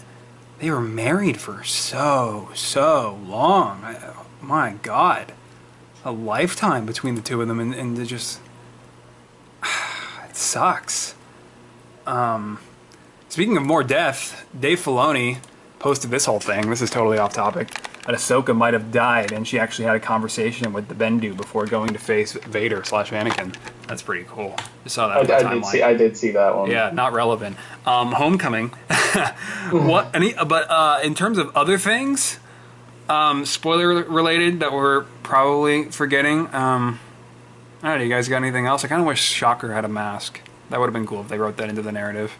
Speaker 1: they were married for so long. My God, a lifetime between the two of them, and it just it sucks. Speaking of more death, Dave Filoni posted this whole thing. This is totally off topic. That Ahsoka might have died, and she actually had a conversation with the Bendu before going to face Vader / Anakin. That's pretty cool. I saw that on the timeline.
Speaker 4: I did see that one.
Speaker 1: Yeah, not relevant. Homecoming. What? But in terms of other things, spoiler related that we're probably forgetting. I don't know. You guys got anything else? I kind of wish Shocker had a mask. That would have been cool if they wrote that into the narrative.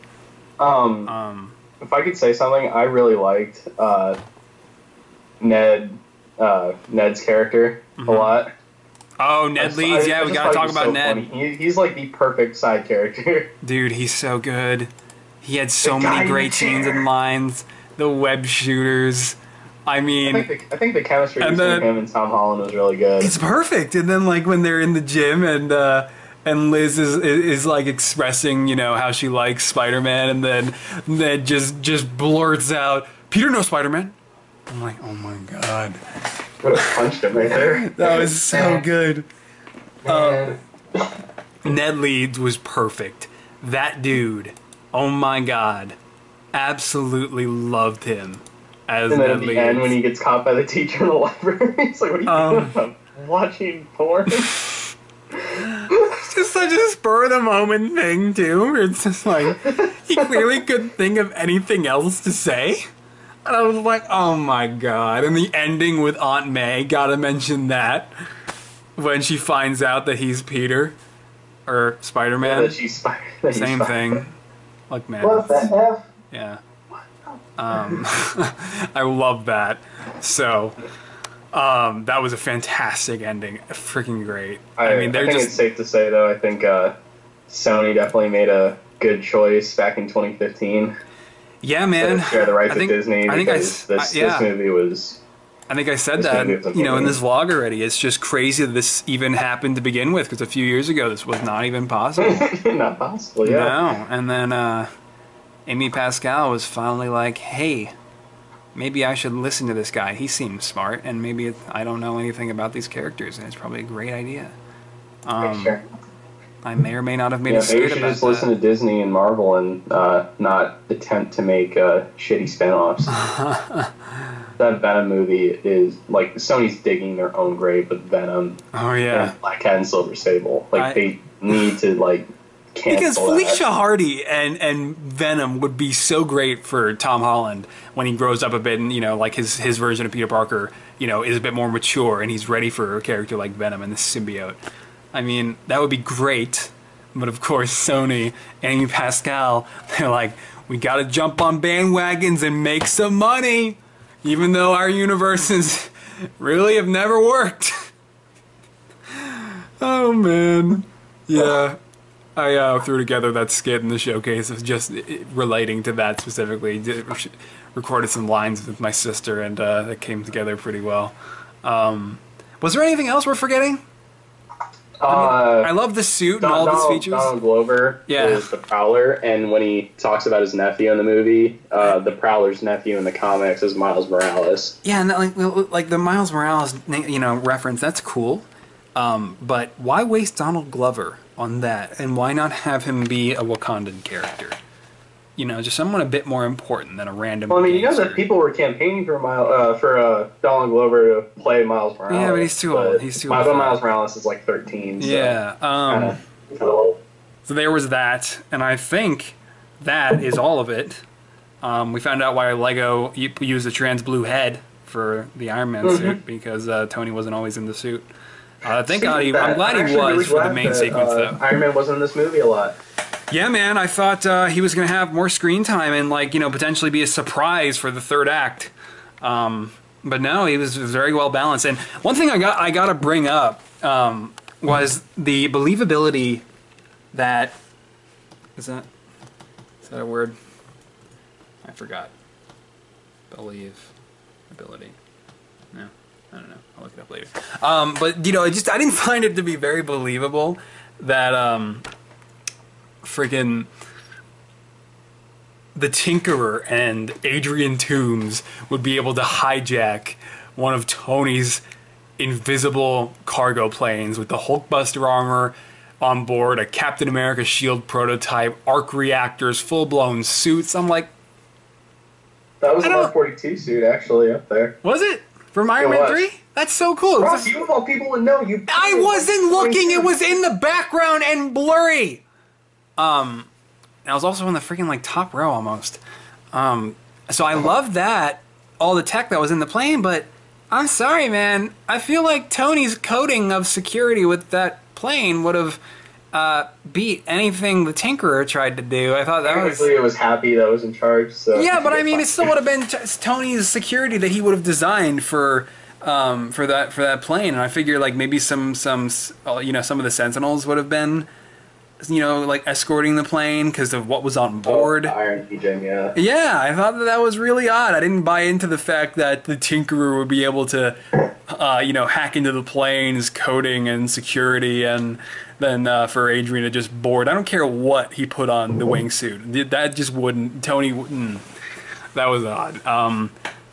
Speaker 4: If I could say something, I really liked Ned's character a lot.
Speaker 1: Oh, Ned Leeds. Yeah, we gotta talk about Ned.
Speaker 4: He's like the perfect side character.
Speaker 1: Dude, he's so good. He had so
Speaker 4: The guy
Speaker 1: many
Speaker 4: in the
Speaker 1: great scenes
Speaker 4: chair.
Speaker 1: and lines. The web shooters. I mean,
Speaker 4: I think the chemistry
Speaker 1: And
Speaker 4: between
Speaker 1: then-
Speaker 4: him and Tom Holland was really good.
Speaker 1: it's perfect. And then like when they're in the gym and Liz is like expressing, you know, how she likes Spider-Man, and then Ned just blurts out, "Peter knows Spider-Man." I'm like, oh my God,
Speaker 4: Would have punched him right there.
Speaker 1: that was so good.
Speaker 2: Man.
Speaker 1: Ned Leeds was perfect. That dude, oh my God, absolutely loved him as
Speaker 4: And then
Speaker 1: Ned
Speaker 4: at the
Speaker 1: Leeds.
Speaker 4: end, when he gets caught by the teacher in the library, he's like, "What are you doing? I'm watching porn."
Speaker 1: It's just such a spur of the moment thing too. Where it's just like he clearly couldn't think of anything else to say. And I was like, oh my God. And the ending with Aunt May, gotta mention that. When she finds out that he's Peter. Or Spider-Man.
Speaker 4: That she's Spider. that he's
Speaker 1: Same
Speaker 4: Spider-
Speaker 1: thing. Look, man.
Speaker 2: What the F?
Speaker 1: Yeah. I love that. So, that was a fantastic ending. Freaking great. I mean, they're
Speaker 4: I think
Speaker 1: just...
Speaker 4: it's safe to say, though, I think Sony definitely made a good choice back in 2015
Speaker 1: Yeah, man.
Speaker 4: to share the rights
Speaker 1: I think-
Speaker 4: with Disney
Speaker 1: I think I
Speaker 4: because
Speaker 1: s- yeah.
Speaker 4: this movie was...
Speaker 1: I think I said
Speaker 4: This
Speaker 1: that,
Speaker 4: movie was
Speaker 1: you know, in
Speaker 4: amazing.
Speaker 1: this vlog already. It's just crazy that this even happened to begin with, because a few years ago this was not even possible.
Speaker 4: Not possible, yeah.
Speaker 1: No. And then Amy Pascal was finally like, hey, maybe I should listen to this guy. He seems smart, and maybe I don't know anything about these characters, and it's probably a great idea.
Speaker 2: Sure.
Speaker 1: I may or may not have made
Speaker 4: Yeah,
Speaker 1: a
Speaker 4: maybe
Speaker 1: skit
Speaker 4: you should
Speaker 1: about
Speaker 4: just listen
Speaker 1: that.
Speaker 4: to Disney and Marvel and not attempt to make shitty spin-offs. That Venom movie is, like, Sony's digging their own grave with Venom
Speaker 1: Oh, yeah.
Speaker 4: and Black Cat and Silver Sable. Like, they need to, like, cancel
Speaker 1: Because
Speaker 4: that.
Speaker 1: Felicia Hardy and Venom would be so great for Tom Holland when he grows up a bit, and, you know, like his version of Peter Parker, you know, is a bit more mature and he's ready for a character like Venom and the symbiote. I mean, that would be great. But of course, Sony, Amy Pascal, they're like, we gotta jump on bandwagons and make some money, even though our universes really have never worked. Oh man, yeah. I threw together that skit in the showcase of just relating to that specifically. Recorded some lines with my sister, and that came together pretty well. Was there anything else we're forgetting? I love the suit and all of his features.
Speaker 4: Donald Glover
Speaker 1: Yeah.
Speaker 4: is the Prowler, and when he talks about his nephew in the movie, the Prowler's nephew in the comics is Miles Morales.
Speaker 1: Yeah, and like the Miles Morales, you know, reference, that's cool. But why waste Donald Glover on that? And why not have him be a Wakandan character? You know, just someone a bit more important than a random.
Speaker 4: Well, I mean, you know
Speaker 1: gangster.
Speaker 4: that people were campaigning for Donald Glover to play Miles Morales.
Speaker 1: Yeah, but he's too old. He's too old.
Speaker 4: But Miles Morales is like 13. So
Speaker 1: Yeah. So there was that, and I think that is all of it. We found out why Lego used a trans blue head for the Iron Man suit, because Tony wasn't always in the suit. Thank God I'm glad he was for the main sequence, though.
Speaker 4: Iron Man wasn't in this movie a lot.
Speaker 1: Yeah, man, I thought he was going to have more screen time and, like, you know, potentially be a surprise for the third act. But no, he was very well balanced. And one thing I got to bring up was the believability that... Is that a word? I forgot. Believability. No, I don't know. I'll look it up later. But, you know, I didn't find it to be very believable that... friggin' the Tinkerer and Adrian Toomes would be able to hijack one of Tony's invisible cargo planes with the Hulkbuster armor on board, a Captain America shield prototype, arc reactors, full-blown suits. I'm like...
Speaker 4: That was an R-42 suit, actually, up there.
Speaker 1: Was it? From Iron Man 3? That's so cool.
Speaker 4: Ross, you of all people would know.
Speaker 1: I wasn't looking! It was in the background and blurry! I was also in the freaking, like, top row almost. So I love that, all the tech that was in the plane, but I'm sorry, man. I feel like Tony's coding of security with that plane would have beat anything the Tinkerer tried to do. I thought that
Speaker 4: Technically, it was Happy that was in charge, so...
Speaker 1: Yeah, but I mean, it still would have been Tony's security that he would have designed for that plane, and I figure, like, maybe some you know, some of the Sentinels would have been... you know, like, escorting the plane because of what was on board.
Speaker 4: Iron Legion, yeah.
Speaker 1: Yeah, I thought that was really odd. I didn't buy into the fact that the Tinkerer would be able to, you know, hack into the plane's coding and security, and then for Adrian to just board. I don't care what he put on the wingsuit. That just wouldn't. Tony wouldn't. That was odd.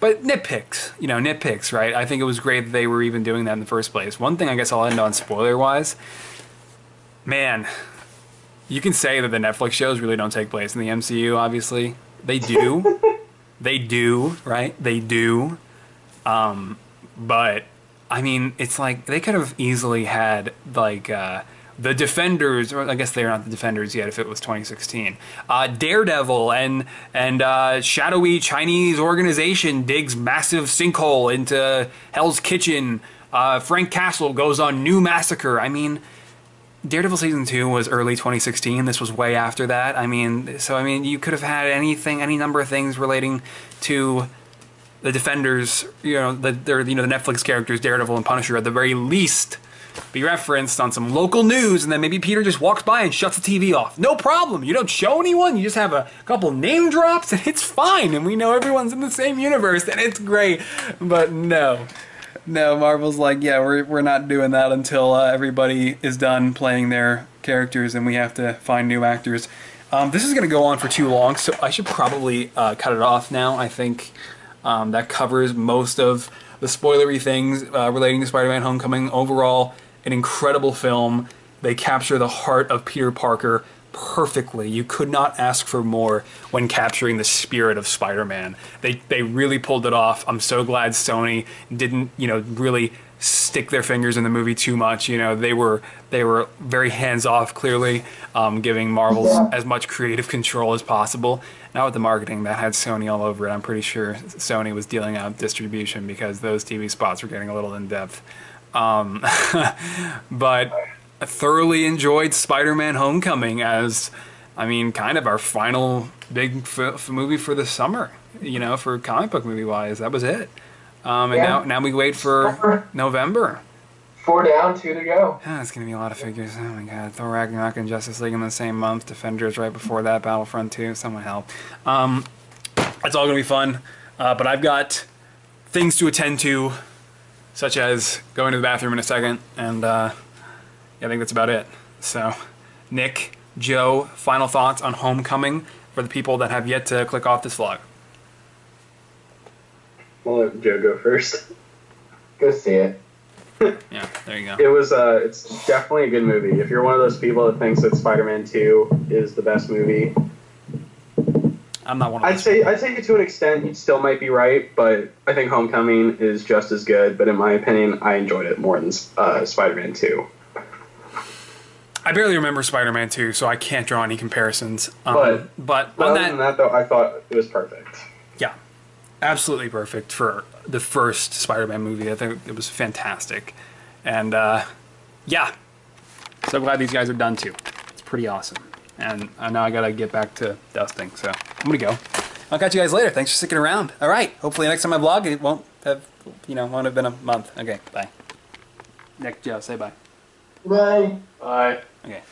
Speaker 1: But nitpicks, you know, nitpicks, right? I think it was great that they were even doing that in the first place. One thing I guess I'll end on spoiler-wise. Man... You can say that the Netflix shows really don't take place in the MCU, obviously. They do. They do, right? They do. But, I mean, it's like, they could have easily had, like, the Defenders, or I guess they're not the Defenders yet if it was 2016. Daredevil and shadowy Chinese organization digs massive sinkhole into Hell's Kitchen. Frank Castle goes on new massacre. I mean... Daredevil Season 2 was early 2016. This was way after that. I mean, you could have had anything, any number of things relating to the Defenders, you know, the Netflix characters, Daredevil and Punisher, at the very least, be referenced on some local news, and then maybe Peter just walks by and shuts the TV off. No problem. You don't show anyone. You just have a couple name drops, and it's fine, and we know everyone's in the same universe, and it's great. But no. No, Marvel's like, yeah, we're not doing that until everybody is done playing their characters and we have to find new actors. This is going to go on for too long, so I should probably cut it off now. I think that covers most of the spoilery things relating to Spider-Man Homecoming. Overall, an incredible film. They capture the heart of Peter Parker perfectly. You could not ask for more when capturing the spirit of Spider-Man. They really pulled it off. I'm so glad Sony didn't, you know, really stick their fingers in the movie too much. You know, they were very hands-off, clearly, giving Marvel as much creative control as possible. Now with the marketing, that had Sony all over it. I'm pretty sure Sony was dealing out distribution because those TV spots were getting a little in-depth. But I thoroughly enjoyed Spider-Man Homecoming as, I mean, kind of our final big movie for the summer, you know, for comic book movie-wise. That was it. And now we wait for November.
Speaker 2: 4 down, 2 to go.
Speaker 1: Yeah, it's going to be a lot of figures. Oh my god. Thor Ragnarok and Justice League in the same month. Defenders right before that. Battlefront 2. Someone help. It's all going to be fun. But I've got things to attend to, such as going to the bathroom in a second, and I think that's about it. So, Nick, Joe, final thoughts on Homecoming for the people that have yet to click off this vlog.
Speaker 4: I'll let Joe go first.
Speaker 2: Go see it.
Speaker 1: Yeah, there you go.
Speaker 4: It was it's definitely a good movie. If you're one of those people that thinks that Spider-Man 2 is the best movie,
Speaker 1: I'm not one of
Speaker 4: I'd
Speaker 1: those.
Speaker 4: say to an extent you still might be right, but I think Homecoming is just as good. But in my opinion, I enjoyed it more than Spider-Man 2.
Speaker 1: I barely remember Spider-Man 2, so I can't draw any comparisons.
Speaker 4: But
Speaker 1: on
Speaker 4: other
Speaker 1: that,
Speaker 4: than that, though, I thought it was perfect.
Speaker 1: yeah, absolutely perfect for the first Spider-Man movie. I think it was fantastic. And, yeah, so glad these guys are done too. It's pretty awesome. And I know I gotta get back to dusting, so I'm gonna go. I'll catch you guys later. Thanks for sticking around. All right, hopefully next time I vlog, it won't have been a month. Okay, bye. Nick, Joe, say bye.
Speaker 2: Bye.
Speaker 4: Bye.
Speaker 1: Okay.